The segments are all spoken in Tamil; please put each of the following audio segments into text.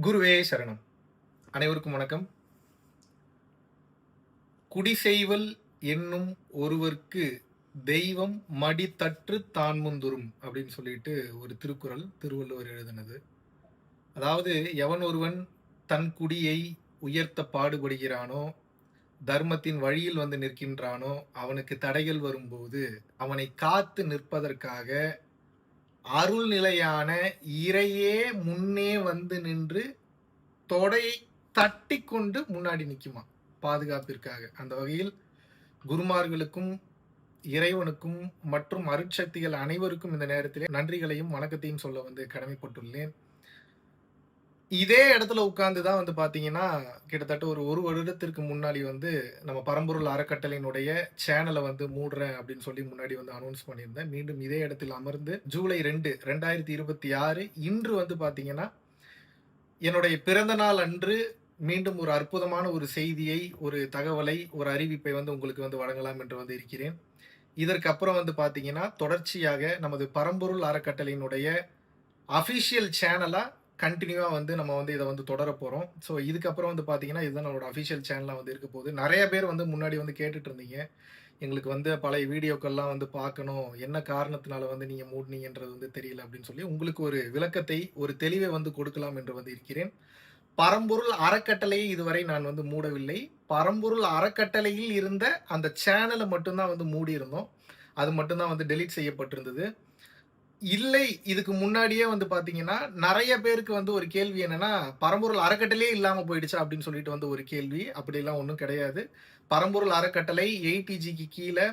குருவே சரணம். அனைவருக்கும் வணக்கம். குடிசெய்வல் என்னும் ஒருவர்க்கு தெய்வம் மடித்தற்று தான் முந்துரும் அப்படின்னு சொல்லிட்டு ஒரு திருக்குறள் திருவள்ளுவர் எழுதினது. அதாவது எவன் ஒருவன் தன் குடியை உயர்த்த பாடுபடுகிறானோ, தர்மத்தின் வழியில் வந்து நிற்கின்றானோ, அவனுக்கு தடைகள் வரும்போது அவனை காத்து நிற்பதற்காக அருள் நிலையான இறையே முன்னே வந்து நின்று தொடையை தட்டி கொண்டு முன்னாடி நிற்குமா பாதுகாப்பிற்காக. அந்த வகையில் குருமார்களுக்கும் இறைவனுக்கும் மற்றும் அருட்சக்திகள் அனைவருக்கும் இந்த நேரத்திலே நன்றிகளையும் வணக்கத்தையும் சொல்ல வந்து கடமைப்பட்டுள்ளேன். இதே இடத்துல உட்கார்ந்து தான் வந்து பார்த்தீங்கன்னா கிட்டத்தட்ட ஒரு வருடத்திற்கு முன்னாடி வந்து நம்ம பரம்பொருள் அறக்கட்டளையினுடைய சேனலை வந்து மூடுறேன் அப்படின்னு சொல்லி முன்னாடி வந்து அனௌன்ஸ் பண்ணியிருந்தேன். மீண்டும் இதே இடத்தில் அமர்ந்து ஜூலை 2, 2026 இன்று வந்து பார்த்தீங்கன்னா என்னுடைய பிறந்த நாள் அன்று மீண்டும் ஒரு அற்புதமான ஒரு செய்தியை, ஒரு தகவலை, ஒரு அறிவிப்பை வந்து உங்களுக்கு வந்து வழங்கலாம் என்று வந்து இருக்கிறேன். இதற்கு அப்புறம் வந்து பார்த்தீங்கன்னா தொடர்ச்சியாக நமது பரம்பொருள் அறக்கட்டளையினுடைய அஃபிஷியல் சேனலா கண்டினியூவா வந்து நம்ம வந்து இதை வந்து தொடர போறோம். ஸோ இதுக்கப்புறம் வந்து பார்த்தீங்கன்னா இதுதான் நம்மளோட அஃபிஷியல் சேனலா வந்து இருக்க போகுது. நிறைய பேர் வந்து முன்னாடி வந்து கேட்டுட்டு இருந்தீங்க. எங்களுக்கு வந்து பழைய வீடியோக்கள்லாம் வந்து பார்க்கணும். என்ன காரணத்தினால வந்து நீங்க மூடுனீங்கன்றது வந்து தெரியல அப்படின்னு சொல்லி உங்களுக்கு ஒரு விளக்கத்தை, ஒரு தெளிவை வந்து கொடுக்கலாம் என்று வந்து இருக்கிறேன். பரம்பொருள் அறக்கட்டளையை இதுவரை நான் வந்து மூடவில்லை. பரம்பொருள் அறக்கட்டளையில் இருந்த அந்த சேனலை மட்டும்தான் வந்து மூடியிருந்தோம். அது மட்டும்தான் வந்து டெலீட் செய்யப்பட்டிருந்தது. இல்லை, இதுக்கு முன்னாடியே வந்து பார்த்தீங்கன்னா, நெறைய பேருக்கு வந்து ஒரு கேள்வி என்னன்னா, பரம்பொருள் அறக்கட்டளையே இல்லாம போயிடுச்சா? அப்படின்னு சொல்லிட்டு வந்து ஒரு கேள்வி. அப்படிலாம் ஒண்ணும் கிடையாது. பரம்பொருள் அறக்கட்டளை 8TGக்கு கீழ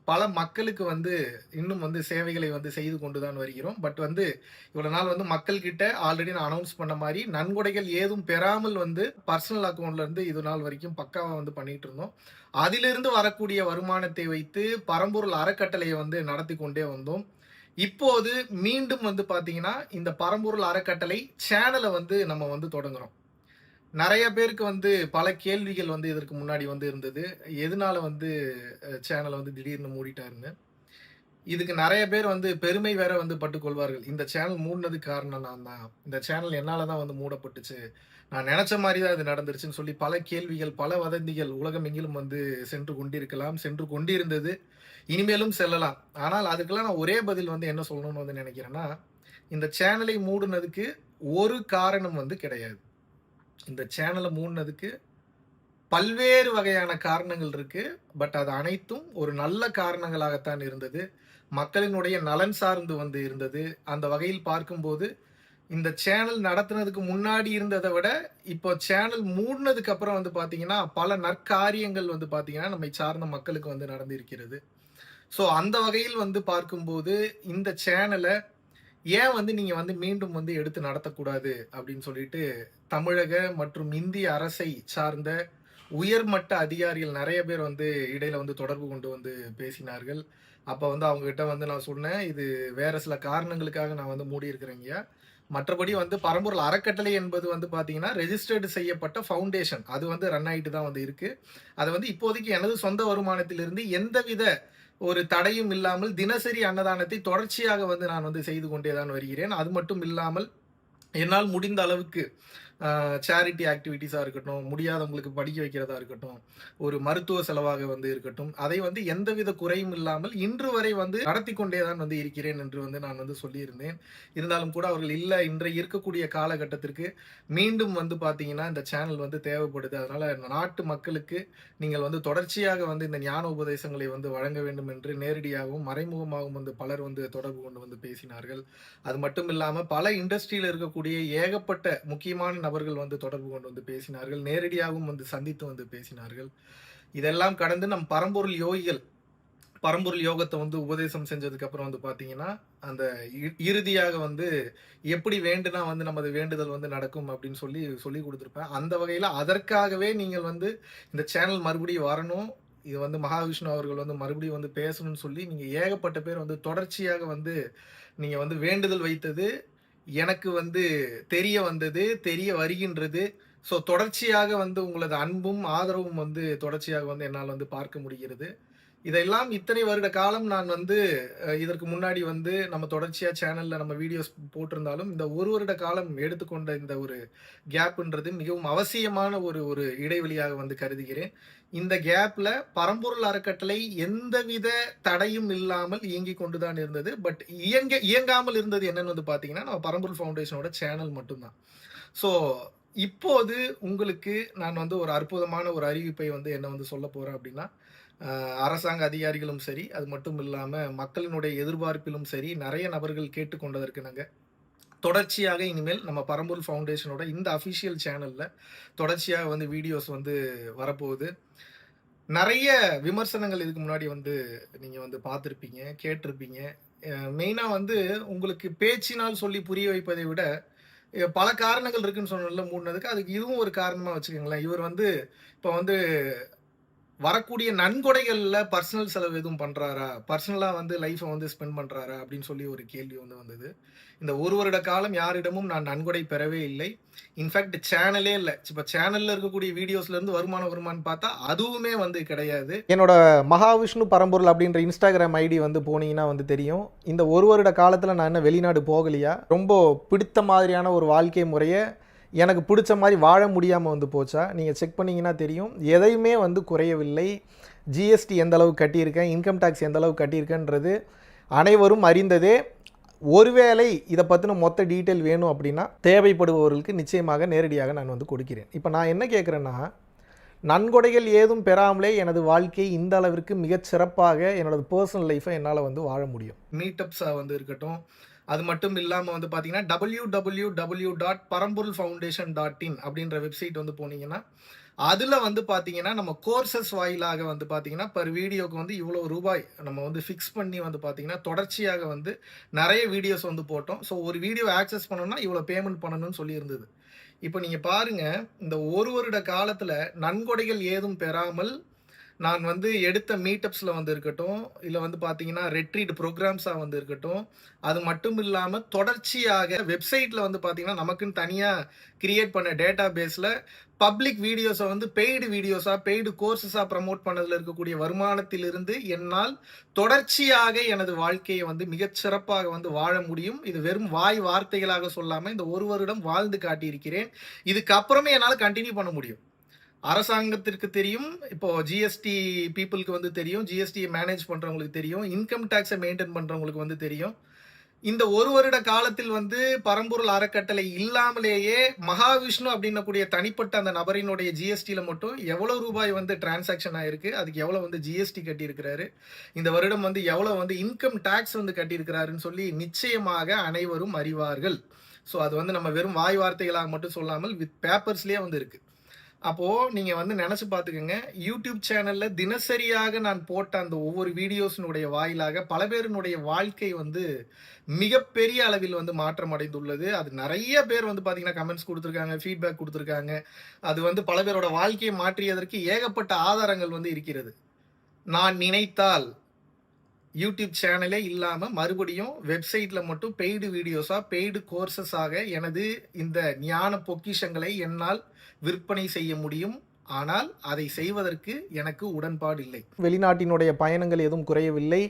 பல மக்களுக்கு வந்து இன்னும் வந்து சேவைகளை வந்து செய்து கொண்டு தான் வருகிறோம். பட் வந்து இவ்வளவு நாள் வந்து மக்கள் கிட்ட ஆல்ரெடி நான் அனௌன்ஸ் பண்ண மாரி நன்கொடைகள் ஏதும் பெறாமல் வந்து பர்சனல் அக்கவுண்ட்ல இருந்து இது நாள் வரைக்கும் பக்காவா வந்து பண்ணிட்டு இருந்தோம். அதிலிருந்து வரக்கூடிய வருமானத்தை வைத்து பரம்பொருள் அறக்கட்டளையை வந்து நடத்தி கொண்டே வந்தோம். இப்போது மீண்டும் வந்து பார்த்தீங்கன்னா, இந்த பரம்பொருள் அறக்கட்டளை சேனலை வந்து நம்ம வந்து தொடங்குறோம். நெறைய பேருக்கு வந்து பல கேள்விகள் வந்து இதற்கு முன்னாடி வந்து இருந்தது. எதனால வந்து சேனல வந்து திடீர்னு மூடிட்டாருன்னு. இதுக்கு நெறைய பேர் வந்து பெருமை வேற வந்து பட்டுக் கொள்வார்கள். இந்த சேனல் மூடுனதுக்கு காரணம் நான் தான். இந்த சேனல் என்னால தான் வந்து மூடப்பட்டுச்சு. நான் நெனச்ச மாரி தான் இது நடந்துருச்சுன்னு சொல்லி பல கேள்விகள், பல வதந்திகள் உலகமெங்கிலும் வந்து சென்று கொண்டிருக்கலாம், சென்று கொண்டிருந்தது. இனிமேலும் செல்லலாம். ஆனால் அதுக்கெல்லாம் நான் ஒரே பதில் வந்து என்ன சொல்லணும்னு வந்து நெனைக்கிறேன்னா, இந்த சேனலை மூடுனதுக்கு ஒரு காரணம் வந்து கிடையாது. இந்த சேனல மூடுனதுக்கு பல்வேறு வகையான காரணங்கள் இருக்கு. பட் அது அனைத்தும் ஒரு நல்ல காரணங்களாகத்தான் இருந்தது. மக்களினுடைய நலன் சார்ந்து வந்து இருந்தது. அந்த வகையில் பார்க்கும்போது, இந்த சேனல் நடத்துனதுக்கு முன்னாடி இருந்தத விட, இப்போ சேனல் மூடுனதுக்கு அப்புறம் வந்து பார்த்தீங்கன்னா, பல நற்காரியங்கள் வந்து பார்த்தீங்கன்னா, நம்மை சார்ந்த மக்களுக்கு வந்து நடந்திருக்கிறது. ஸோ அந்த வகையில் வந்து பார்க்கும்போது, இந்த சேனல ஏன் வந்து நீங்க வந்து மீண்டும் வந்து எடுத்து நடத்தக்கூடாது அப்படின்னு சொல்லிட்டு, தமிழக மற்றும் இந்திய அரசை சார்ந்த உயர்மட்ட அதிகாரிகள் நெறைய பேர் வந்து இடையில வந்து தொடர்பு கொண்டு வந்து பேசினார்கள். அப்ப வந்து அவங்ககிட்ட வந்து நான் சொன்னேன், "இது வேற சில காரணங்களுக்காக நான் வந்து மூடியிருக்கிறேங்கய்யா. மற்றபடி வந்து பரம்பொருள் அறக்கட்டளை என்பது வந்து பார்த்தீங்கன்னா, ரெஜிஸ்டர்டு செய்யப்பட்ட ஃபவுண்டேஷன். அது வந்து ரன் ஆயிட்டு தான் வந்து இருக்கு. அத வந்து இப்போதைக்கு எனது சொந்த வருமானத்திலிருந்து எந்தவித ஒரு தடையும் இல்லாமல் தினசரி அன்னதானத்தை தொடர்ச்சியாக வந்து நான் வந்து செய்து கொண்டே தான் வருகிறேன். அது மட்டும் இல்லாமல் என்னால் முடிந்த அளவுக்கு சேரிட்டி ஆக்டிவிட்டீஸா இருக்கட்டும், முடியாதவங்களுக்கு படிக்க வைக்கிறதா இருக்கட்டும், ஒரு மருத்துவ செலவாக வந்து இருக்கட்டும், அதை வந்து எந்தவித குறையும் இல்லாமல் இன்று வரை வந்து நடத்திக் கொண்டே தான் வந்து இருக்கிறேன் என்று வந்து நான் வந்து சொல்லியிருந்தேன். இருந்தாலும் கூட அவர்கள் இல்ல இன்றைய இருக்கக்கூடிய காலகட்டத்திற்கு மீண்டும் வந்து பார்த்தீங்கன்னா, இந்த சேனல் வந்து தேவைப்படுது. அதனால நாட்டு மக்களுக்கு நீங்கள் வந்து தொடர்ச்சியாக வந்து இந்த ஞான உபதேசங்களை வந்து வழங்க வேண்டும் என்று நேரடியாகவும், மறைமுகமாகவும் வந்து பலர் வந்து தொடர்பு கொண்டு வந்து பேசினார்கள். அது மட்டும் இல்லாம பல இண்டஸ்ட்ரியில இருக்கக்கூடிய ஏகப்பட்ட முக்கியமான நபர்கள் வந்து தொடர்பு கொண்டு வந்து பேசினார்கள். நேரடியாகவும் வந்து சந்தித்து வந்து பேசினார்கள். இதெல்லாம் கடந்து நம் பரம்பொருள் யோகிகள் பரம்பொருள் யோகத்தை வந்து உபதேசம் செஞ்சதுக்கு அப்புறம் வந்து பாத்தீங்கன்னா, அந்த இறுதியாக வந்து எப்படி வேண்டுனா வந்து நமது வேண்டுதல் வந்து நடக்கும் அப்படின்னு சொல்லி சொல்லிக் குடுத்திருப்பேன். அந்த வகையில அதற்காகவே நீங்கள் வந்து இந்த சேனல் மறுபடியும் வரணும். இது வந்து மகாவிஷ்ணு அவர்கள் வந்து மறுபடியும் வந்து பேசணும்னு சொல்லி நீங்க ஏகப்பட்ட பேர் வந்து தொடர்ச்சியாக வந்து நீங்க வந்து வேண்டுதல் வைத்தது எனக்கு வந்து தெரிய வந்தது, தெரிய வருகின்றது. ஸோ தொடர்ச்சியாக வந்து உங்களது அன்பும், ஆதரவும் வந்து தொடர்ச்சியாக வந்து என்னால வந்து பார்க்க முடிகிறது. இதெல்லாம் இத்தனை வருட காலம் நான் வந்து இதற்கு முன்னாடி வந்து நம்ம தொடர்ச்சியா சேனல்ல நம்ம வீடியோஸ் போட்டிருந்தாலும், இந்த 1 வருட காலம் எடுத்துக்கொண்ட இந்த ஒரு கேப்ன்றது மிகவும் அவசியமான ஒரு ஒரு இடைவெளியாக வந்து கருதுகிறேன். இந்த கேப்ல பரம்பொருள் அறக்கட்டளை எந்தவித தடையும் இல்லாமல் இயங்கிக் கொண்டு தான் இருந்தது. பட் இயங்காமல் இருந்தது என்னன்னு வந்து பார்த்தீங்கன்னா, நம்ம பரம்பொருள் ஃபவுண்டேஷனோட சேனல் மட்டும் தான். ஸோ இப்போது உங்களுக்கு நான் வந்து ஒரு அற்புதமான ஒரு அறிவிப்பை வந்து என்ன வந்து சொல்லப் போறேன் அப்படின்னா, அரசாங்க அதிகாரிகளும் சரி, அது மட்டும் இல்லாம மக்களினுடைய எதிர்பார்ப்பிலும் சரி, நெறைய நபர்கள் கேட்டுக்கொண்டதற்கு இணங்க, தொடர்ச்சியாக இனிமேல் நம்ம பரம்பொருள் ஃபவுண்டேஷனோட இந்த அஃபிஷியல் சேனல்ல தொடர்ச்சியாக வந்து வீடியோஸ் வந்து வரப்போகுது. நெறைய விமர்சனங்கள் இதுக்கு முன்னாடி வந்து நீங்க வந்து பார்த்திருப்பீங்க, கேட்டிருப்பீங்க. மெயினா வந்து உங்களுக்கு பேச்சினால் சொல்லி புரிய வைப்பதை விட, பல காரணங்கள் இருக்குன்னு சொன்னேன்ல மூடுனதுக்கு, அதுக்கு இதுவும் ஒரு காரணமா வச்சுக்கங்களேன். இவர் வந்து இப்ப வந்து வரக்கூடிய நன்கொடைகள்ல பர்சனல் செலவு எதுவும் பண்றாரா? பர்சனலா வந்து லைஃப வந்து ஸ்பெண்ட் பண்றாரா? அப்படின்னு சொல்லி ஒரு கேள்வி வந்து வந்தது. இந்த 1 வருட காலம் யாரிடமும் நான் நன்கொடை பெறவே இல்லை. இன்ஃபாக்ட் சேனலே இல்ல. இப்ப சேனல்ல இருக்கக்கூடிய வீடியோஸ்ல இருந்து வருமானம் வருமான்னு பார்த்தா, அதுவுமே வந்து கிடையாது. என்னோட மகாவிஷ்ணு பரம்பொருள் அப்படின்ற இன்ஸ்டாகிராம் ஐடி வந்து போனீங்கன்னா வந்து தெரியும். இந்த 1 வருட காலத்தில் நான் என்ன வெளிநாடு போகலையா? ரொம்ப பிடித்த மாதிரியான ஒரு வாழ்க்கை முறையை எனக்கு பிடிச்ச மாதிரி வாழ முடியாமல் வந்து போச்சா? நீங்கள் செக் பண்ணிங்கன்னா தெரியும். எதையுமே வந்து குறையவில்லை. ஜிஎஸ்டி எந்த அளவு கட்டியிருக்கேன், இன்கம் டேக்ஸ் எந்த அளவு கட்டியிருக்கேன்றது அனைவரும் அறிந்ததே. ஒருவேளை இதை பற்றின மொத்த டீட்டெயில் வேணும் அப்படின்னா தேவைப்படுபவர்களுக்கு நிச்சயமாக நேரடியாக நான் வந்து கொடுக்கிறேன். இப்போ நான் என்ன கேட்குறேன்னா, நன்கொடைகள் ஏதும் பெறாமலே எனது வாழ்க்கை இந்த அளவிற்கு மிகச் சிறப்பாக என்னோட பர்சனல் லைஃப்பை என்னால் வந்து வாழ முடியும். மீட்டப்ஸா வந்து இருக்கட்டும், அது மட்டும் இல்லாம வந்து பார்த்தீங்கன்னா, www.paramporulfoundation.in அப்படின்ற வெப்சைட் வந்து போனீங்கன்னா, அதுல வந்து பார்த்தீங்கன்னா, நம்ம கோர்சஸ் வாயிலாக வந்து பார்த்தீங்கன்னா, பெர் வீடியோக்கு வந்து இவ்வளோ ரூபாய் நம்ம வந்து ஃபிக்ஸ் பண்ணி வந்து பார்த்தீங்கன்னா, தொடர்ச்சியாக வந்து நெறைய வீடியோஸ் வந்து போட்டோம். ஸோ ஒரு வீடியோ ஆக்சஸ் பண்ணணும்னா இவ்வளோ பேமெண்ட் பண்ணணும்னு சொல்லியிருந்தது. இப்போ நீங்க பாருங்க, இந்த 1 வருட காலத்துல நன்கொடைகள் ஏதும் பெறாமல் நான் வந்து எடுத்த மீட்டப்ஸ்ல வந்து இருக்கட்டும், இல்ல வந்து பார்த்தீங்கன்னா ரெட்ரீட் புரோகிராம்ஸா வந்து இருக்கட்டும், அது மட்டும் இல்லாம தொடர்ச்சியாக வெப்சைட்ல வந்து பார்த்தீங்கன்னா, நமக்குன்னு தனியா கிரியேட் பண்ண டேட்டா பேஸ்ல பப்ளிக் வீடியோஸ வந்து பெய்டு வீடியோஸா, பெய்டு கோர்ஸஸா ப்ரமோட் பண்ணதுல இருக்கக்கூடிய வருமானத்திலிருந்து என்னால் தொடர்ச்சியாக எனது வாழ்க்கையை வந்து மிகச் சிறப்பாக வந்து வாழ முடியும். இது வெறும் வாய் வார்த்தைகளாக சொல்லாம இந்த 1 வருடம் வாழ்ந்து காட்டியிருக்கிறேன். இதுக்கப்புறமே என்னால கன்டின்யூ பண்ண முடியும். அரசாங்கத்திற்கு தெரியும். இப்போ ஜிஎஸ்டி பீப்புளுக்கு வந்து தெரியும். ஜிஎஸ்டியை மேனேஜ் பண்றவங்களுக்கு தெரியும். இன்கம் டாக்ஸை மெயின்டைன் பண்றவங்களுக்கு வந்து தெரியும். இந்த 1 வருட காலத்தில் வந்து பரம்பொருள் அறக்கட்டளை இல்லாமலேயே மகாவிஷ்ணு அப்படின்னக்கூடிய தனிப்பட்ட அந்த நபரினுடைய ஜிஎஸ்டியில மட்டும் எவ்வளவு ரூபாய் வந்து டிரான்சாக்ஷன் ஆயிருக்கு, அதுக்கு எவ்வளவு வந்து ஜிஎஸ்டி கட்டியிருக்கிறாரு, இந்த வருடம் வந்து எவ்வளவு வந்து இன்கம் டாக்ஸ் வந்து கட்டியிருக்கிறாருன்னு சொல்லி நிச்சயமாக அனைவரும் அறிவார்கள். ஸோ அது வந்து நம்ம வெறும் வாய் வார்த்தைகளாக மட்டும் சொல்லாமல் வித் பேப்பர்ஸ்லேயே வந்து இருக்கு. அப்போ நீங்க வந்து நினைச்சு பாத்துக்கோங்க, யூடியூப் சேனல்ல தினசரியாக நான் போட்ட அந்த ஒவ்வொரு வீடியோஸினுடைய வாயிலாக பல பேரினுடைய வாழ்க்கை வந்து மிகப்பெரிய அளவில் வந்து மாற்றம் அடைந்துள்ளது. அது நிறைய பேர் வந்து பாத்தீங்கன்னா கமெண்ட்ஸ் கொடுத்துருக்காங்க, ஃபீட்பேக் கொடுத்துருக்காங்க. அது வந்து பல பேரோட வாழ்க்கையை மாற்றியதற்கு ஏகப்பட்ட ஆதாரங்கள் வந்து இருக்கிறது. நான் நினைத்தால் யூடியூப் சேனலே இல்லாம மறுபடியும் வெப்சைட்ல மட்டும் பெய்டு வீடியோஸா, பெய்டு கோர்சஸாக எனது இந்த ஞான பொக்கிஷங்களை என்னால் விற்பனை செய்ய முடியும். ஆனால் அதை செய்வதற்கு எனக்கு உடன்பாடு இல்லை. வெளிநாட்டினுடைய பயணங்கள் எதுவும் குறையவில்லை.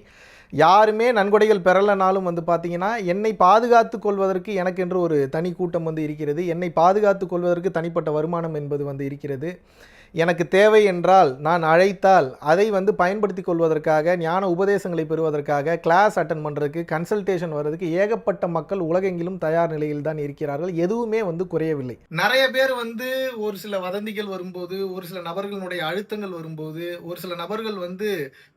யாருமே நன்கொடைகள் பெறலைனாலும் வந்து பார்த்தீங்கன்னா, என்னை பாதுகாத்து கொள்வதற்கு எனக்கென்று ஒரு தனி கூட்டம் வந்து இருக்கிறது. என்னை பாதுகாத்து கொள்வதற்கு தனிப்பட்ட வருமானம் என்பது வந்து இருக்கிறது. எனக்கு தேவை என்றால் நான் அழைத்தால் அதை வந்து பயன்படுத்தி கொள்வதற்காக, ஞான உபதேசங்களை பெறுவதற்காக, கிளாஸ் அட்டன் பண்ணுறதுக்கு, கன்சல்டேஷன் வர்றதுக்கு ஏகப்பட்ட மக்கள் உலகெங்கிலும் தயார் நிலையில் தான் இருக்கிறார்கள். எதுவுமே வந்து குறையவில்லை. நிறைய பேர் வந்து ஒரு சில வதந்திகள் வரும்போது, ஒரு சில நபர்களுடைய அழுத்தங்கள் வரும்போது, ஒரு சில நபர்கள் வந்து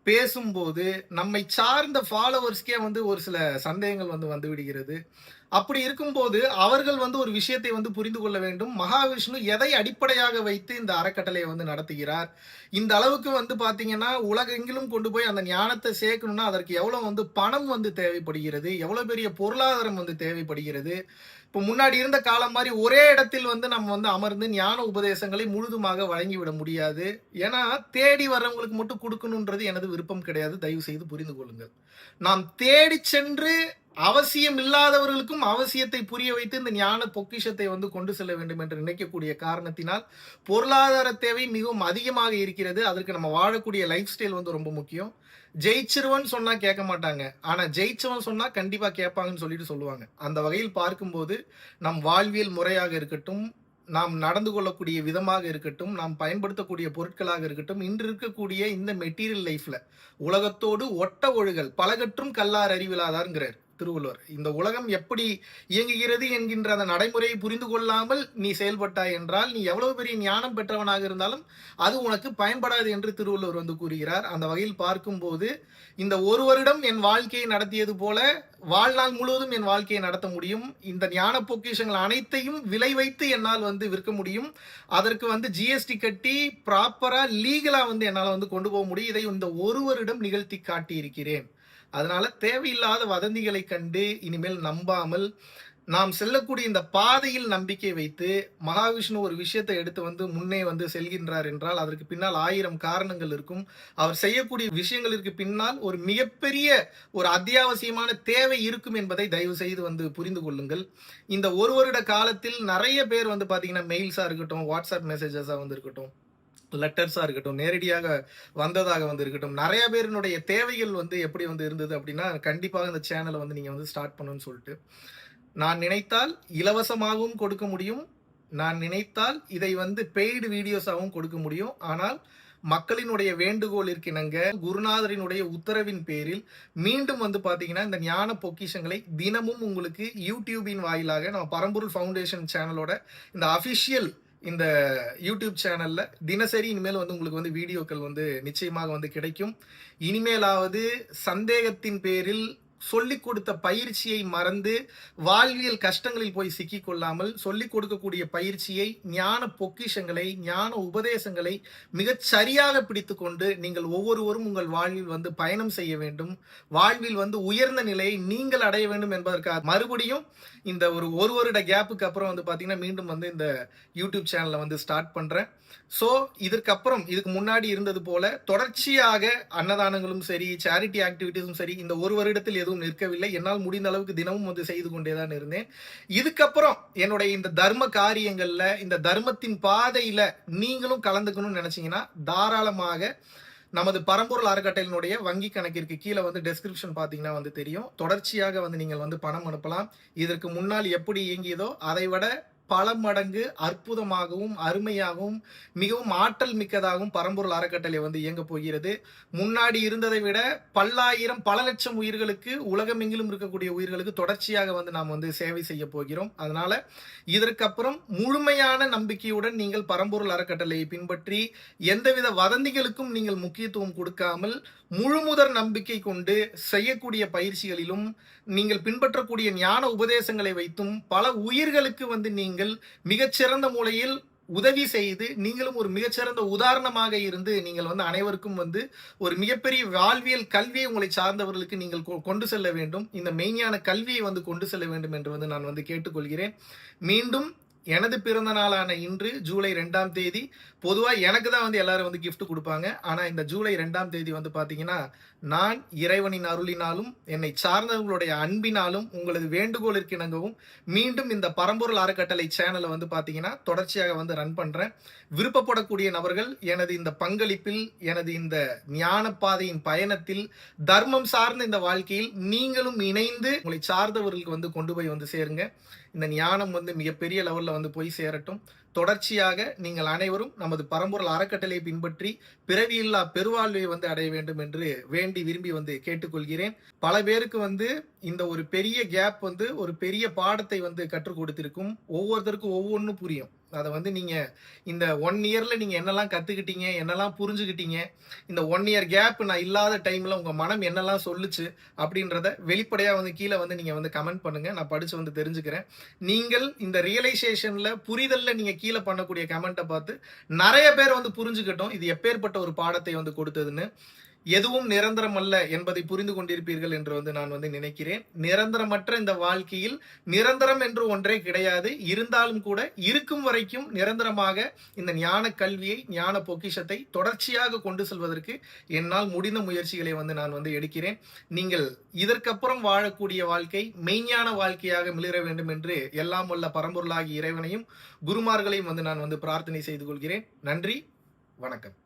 பேசும்போது நம்மை சார்ந்த ஃபாலோவர்ஸ்க்கே வந்து ஒரு சில சந்தேகங்கள் வந்து வந்துவிடுகிறது. அப்படி இருக்கும்போது அவர்கள் வந்து ஒரு விஷயத்தை வந்து புரிந்து கொள்ள வேண்டும். மகாவிஷ்ணு எதை அடிப்படையாக வைத்து இந்த அறக்கட்டளையை வந்து நடத்துகிறார், இந்த அளவுக்கு வந்து பாத்தீங்கன்னா உலகெங்கிலும் கொண்டு போய் அந்த ஞானத்தை சேர்க்கணும்னா அதற்கு எவ்வளவு வந்து பணம் வந்து தேவைப்படுகிறது, எவ்வளவு பெரிய பொருளாதாரம் வந்து தேவைப்படுகிறது. இப்போ முன்னாடி இருந்த காலம் மாதிரி ஒரே இடத்தில் வந்து நம்ம வந்து அமர்ந்து ஞான உபதேசங்களை முழுதுமாக வழங்கிவிட முடியாது. ஏன்னா தேடி வர்றவங்களுக்கு மட்டும் கொடுக்கணுன்றது எனது விருப்பம் கிடையாது. தயவு செய்து புரிந்து கொள்ளுங்கள். நாம் தேடி சென்று அவசியம் இல்லாதவர்களுக்கும் அவசியத்தை புரிய வைத்து இந்த ஞான பொக்கிஷத்தை வந்து கொண்டு செல்ல வேண்டும் என்று நினைக்கக்கூடிய காரணத்தினால் பொருளாதார தேவை மிகவும் அதிகமாக இருக்கிறது. அதற்கு நம்ம வாழக்கூடிய லைஃப் ஸ்டைல் வந்து ரொம்ப முக்கியம். ஜெயிச்சிருவன் சொன்னா கேட்க மாட்டாங்க, ஆனா ஜெயிச்சவன் சொன்னா கண்டிப்பா கேட்பாங்கன்னு சொல்லிட்டு சொல்லுவாங்க. அந்த வகையில் பார்க்கும்போது நம் வாழ்வியல் முறையாக இருக்கட்டும், நாம் நடந்து கொள்ளக்கூடிய விதமாக இருக்கட்டும், நாம் பயன்படுத்தக்கூடிய பொருட்களாக இருக்கட்டும், இன்று இருக்கக்கூடிய இந்த மெட்டீரியல் லைஃப்ல உலகத்தோடு ஒட்ட ஒழுகல் பலகற்றும் கல்லார் அறிவிலாதார்ங்கிறார் திருவள்ளுவர். இந்த உலகம் எப்படி இயங்குகிறது என்கின்ற அந்த நடைமுறையை புரிந்து கொள்ளாமல் நீ செயல்பட்டாய் என்றால் நீ எவ்வளவு பெரிய ஞானம் பெற்றவனாக இருந்தாலும் அது உனக்கு பயன்படாது என்று திருவள்ளுவர் வந்து கூறுகிறார். அந்த வகையில் பார்க்கும்போது இந்த ஒரு வருடம் என் வாழ்க்கையை நடத்தியது போல வாழ்நாள் முழுவதும் என் வாழ்க்கையை நடத்த முடியும். இந்த ஞான பொக்கிஷங்கள் அனைத்தையும் விலை வைத்து என்னால் வந்து விற்க முடியும். அதற்கு வந்து ஜிஎஸ்டி கட்டி ப்ராப்பரா லீகலா வந்து என்னால் வந்து கொண்டு போக முடியும். இதை இந்த ஒரு வருடம் நிகழ்த்தி காட்டியிருக்கிறேன். அதனால தேவையில்லாத வதந்திகளை கண்டு இனிமேல் நம்பாமல் நாம் செல்லக்கூடிய இந்த பாதையில் நம்பிக்கை வைத்து மகாவிஷ்ணு ஒரு விஷயத்தை எடுத்து வந்து முன்னே வந்து செல்கின்றார் என்றால் அதற்கு பின்னால் 1000 காரணங்கள் இருக்கும். அவர் செய்யக்கூடிய விஷயங்களுக்கு பின்னால் ஒரு மிகப்பெரிய ஒரு அத்தியாவசியமான தேவை இருக்கும் என்பதை தயவு செய்து வந்து புரிந்து கொள்ளுங்கள். இந்த ஒரு வருட காலத்தில் நிறைய பேர் வந்து பாத்தீங்கன்னா மெயில்ஸா இருக்கட்டும், வாட்ஸ்அப் மெசேஜஸா வந்து இருக்கட்டும், லெட்டர்ஸா இருக்கட்டும், நேரடியாக வந்ததாக வந்து இருக்கட்டும், நிறைய பேருடைய தேவைகள் வந்து எப்படி வந்து இருந்தது அப்படின்னா கண்டிப்பாக இந்த சேனலை வந்து நீங்க வந்து ஸ்டார்ட் பண்ணணும்னு சொல்லிட்டு நான் நினைத்தால் இலவசமாகவும் கொடுக்க முடியும், நான் நினைத்தால் இதை வந்து பெய்டு வீடியோஸாகவும் கொடுக்க முடியும். ஆனால் மக்களினுடைய வேண்டுகோளிற்கு இணங்க குருநாதரினுடைய உத்தரவின் பேரில் மீண்டும் வந்து பாத்தீங்கன்னா இந்த ஞான பொக்கிஷங்களை தினமும் உங்களுக்கு யூடியூபின் வாயிலாக நம்ம பரம்பொருள் ஃபவுண்டேஷன் சேனலோட இந்த அபிஷியல் இந்த யூடியூப் சேனல்ல தினசரி இனிமேல் வந்து உங்களுக்கு வந்து வீடியோக்கள் வந்து நிச்சயமாக வந்து கிடைக்கும். இனிமேலாவது சந்தேகத்தின் பேரில் சொல்லிக் கொடுத்த பயிற்சியை மறந்து வாழ்வியல் கஷ்டங்களில் போய் சிக்கிக் கொள்ளாமல் சொல்லிக் கொடுக்கக்கூடிய பயிற்சியை, ஞான பொக்கிஷங்களை, ஞான உபதேசங்களை மிகச் சரியாக பிடித்து கொண்டு நீங்கள் ஒவ்வொருவரும் உங்கள் வாழ்வில் வந்து பயணம் செய்ய வேண்டும். வாழ்வில் வந்து உயர்ந்த நிலையை நீங்கள் அடைய வேண்டும் என்பதற்காக மறுபடியும் இந்த ஒரு வருட கேப்புக்கு அப்புறம் வந்து பாத்தீங்கன்னா மீண்டும் வந்து இந்த யூடியூப் சேனலை வந்து ஸ்டார்ட் பண்றேன். ஸோ இதுக்கு முன்னாடி இருந்தது போல தொடர்ச்சியாக அன்னதானங்களும் சரி, சேரிட்டி ஆக்டிவிட்டிஸும் சரி இந்த ஒரு வருடத்தில் எதுவும் நிற்கவில்லை. என்னால் முடிந்த அளவுக்கு தினமும் வந்து செய்து கொண்டே தான் இருந்தேன். இதுக்கப்புறம் என்னுடைய இந்த தர்ம காரியங்கள்ல, இந்த தர்மத்தின் பாதையில நீங்களும் கலந்துக்கணும்னு நினைச்சீங்கன்னா தாராளமாக நமது பரம்பொருள் அறக்கட்டளையினுடைய வங்கி கணக்கிற்கு கீழே வந்து டெஸ்கிரிப்ஷன் பார்த்தீங்கன்னா வந்து தெரியும். தொடர்ச்சியாக வந்து நீங்கள் வந்து பணம் அனுப்பலாம். இதற்கு முன்னால் எப்படி இயங்கியதோ அதை விட பல மடங்கு அற்புதமாகவும் அருமையாகவும் மிகவும் ஆற்றல் மிக்கதாகவும் பரம்பொருள் அறக்கட்டளை வந்து இயங்க போகிறது. முன்னாடி இருந்ததை விட பல்லாயிரம் பல லட்சம் உயிர்களுக்கு, உலகமெங்கிலும் இருக்கக்கூடிய உயிர்களுக்கு தொடர்ச்சியாக வந்து நாம் வந்து சேவை செய்ய போகிறோம். அதனால இதற்கப்புறம் முழுமையான நம்பிக்கையுடன் நீங்கள் பரம்பொருள் அறக்கட்டளையை பின்பற்றி எந்தவித வதந்திகளுக்கும் நீங்கள் முக்கியத்துவம் கொடுக்காமல் முழுமுதற் நம்பிக்கை கொண்டு செய்யக்கூடிய பயிற்சிகளிலும் நீங்கள் பின்பற்றக்கூடிய ஞான உபதேசங்களை வைத்தும் பல உயிர்களுக்கு வந்து நீங்கள் மிகச்சிறந்த முறையில் உதவி செய்து நீங்களும் ஒரு மிகச்சிறந்த உதாரணமாக இருந்து நீங்கள் வந்து அனைவருக்கும் வந்து ஒரு மிகப்பெரிய வாழ்வியல் கல்வியை உங்களை சார்ந்தவர்களுக்கு நீங்கள் கொண்டு செல்ல வேண்டும். இந்த மெய்ஞான கல்வியை வந்து கொண்டு செல்ல வேண்டும் என்று வந்து நான் வந்து கேட்டுக்கொள்கிறேன். மீண்டும் எனது பிறந்த நாளான இன்று ஜூலை 2ஆம் தேதி பொதுவாக எனக்கு தான் வந்து எல்லாரும் வந்து கிஃப்ட் கொடுப்பாங்க. ஆனால் இந்த ஜூலை 2ஆம் தேதி வந்து பார்த்தீங்கன்னா நான் இறைவனின் அருளினாலும் என்னை சார்ந்தவங்களுடைய அன்பினாலும் உங்களது வேண்டுகோளிற்கு இணங்கவும் மீண்டும் இந்த பரம்பொருள் அறக்கட்டளை சேனலை வந்து பார்த்தீங்கன்னா தொடர்ச்சியாக வந்து ரன் பண்ணுறேன். விருப்பப்படக்கூடிய நபர்கள் எனது இந்த பங்களிப்பில், எனது இந்த ஞான பாதையின் பயணத்தில், தர்மம் சார்ந்த இந்த வாழ்க்கையில் நீங்களும் இணைந்து உங்களை சார்ந்தவர்களுக்கு வந்து கொண்டு போய் வந்து சேருங்க. இந்த ஞானம் வந்து மிகப்பெரிய லெவலில் வந்து போய் சேரட்டும். தொடர்ச்சியாக நீங்கள் அனைவரும் நமது பரம்பொருள் அறக்கட்டளையை பின்பற்றி பிறவியில்லா பெருவாழ்வை வந்து அடைய வேண்டும் என்று வேண்டி விரும்பி வந்து கேட்டுக்கொள்கிறேன். பல பேருக்கு வந்து இந்த ஒரு பெரிய கேப் வந்து ஒரு பெரிய பாடத்தை வந்து கற்றுக் கொடுத்திருக்கும். ஒவ்வொருத்தருக்கும் ஒவ்வொன்றும் புரியும். அதை வந்து நீங்க இந்த 1 இயர்ல நீங்க என்னெல்லாம் கத்துக்கிட்டீங்க, என்னெல்லாம் புரிஞ்சுக்கிட்டீங்க, இந்த 1 இயர் கேப் நான் இல்லாத டைம்ல உங்க மனம் என்னெல்லாம் சொல்லுச்சு அப்படின்றத வெளிப்படையா வந்து கீழே வந்து நீங்க வந்து கமெண்ட் பண்ணுங்க. நான் படிச்சு வந்து தெரிஞ்சுக்கிறேன். நீங்கள் இந்த ரியலைசேஷன்ல புரிதல்ல நீங்க கீழே பண்ணக்கூடிய கமெண்ட்டை பார்த்து நிறைய பேர் வந்து புரிஞ்சுக்கிட்டோம் இது எப்பேற்பட்ட ஒரு பாடத்தை வந்து கொடுத்ததுன்னு. எதுவும் நிரந்தரம் அல்ல என்பதை புரிந்து கொண்டிருப்பீர்கள் என்று நான் நினைக்கிறேன். நிரந்தரமற்ற இந்த வாழ்க்கையில் நிரந்தரம் என்று ஒன்றே கிடையாது. இருந்தாலும் கூட இருக்கும் வரைக்கும் நிரந்தரமாக இந்த ஞான கல்வியை, ஞான பொக்கிஷத்தை தொடர்ச்சியாக கொண்டு செல்வதற்கு என்னால் முடிந்த முயற்சிகளை நான் எடுக்கிறேன். நீங்கள் இதற்கப்புறம் வாழக்கூடிய வாழ்க்கை மெய்ஞான வாழ்க்கையாக மிளிர வேண்டும் என்று எல்லாம் வல்ல பரம்பொருளாகிய இறைவனையும் குருமார்களையும் நான் பிரார்த்தனை செய்து கொள்கிறேன். நன்றி, வணக்கம்.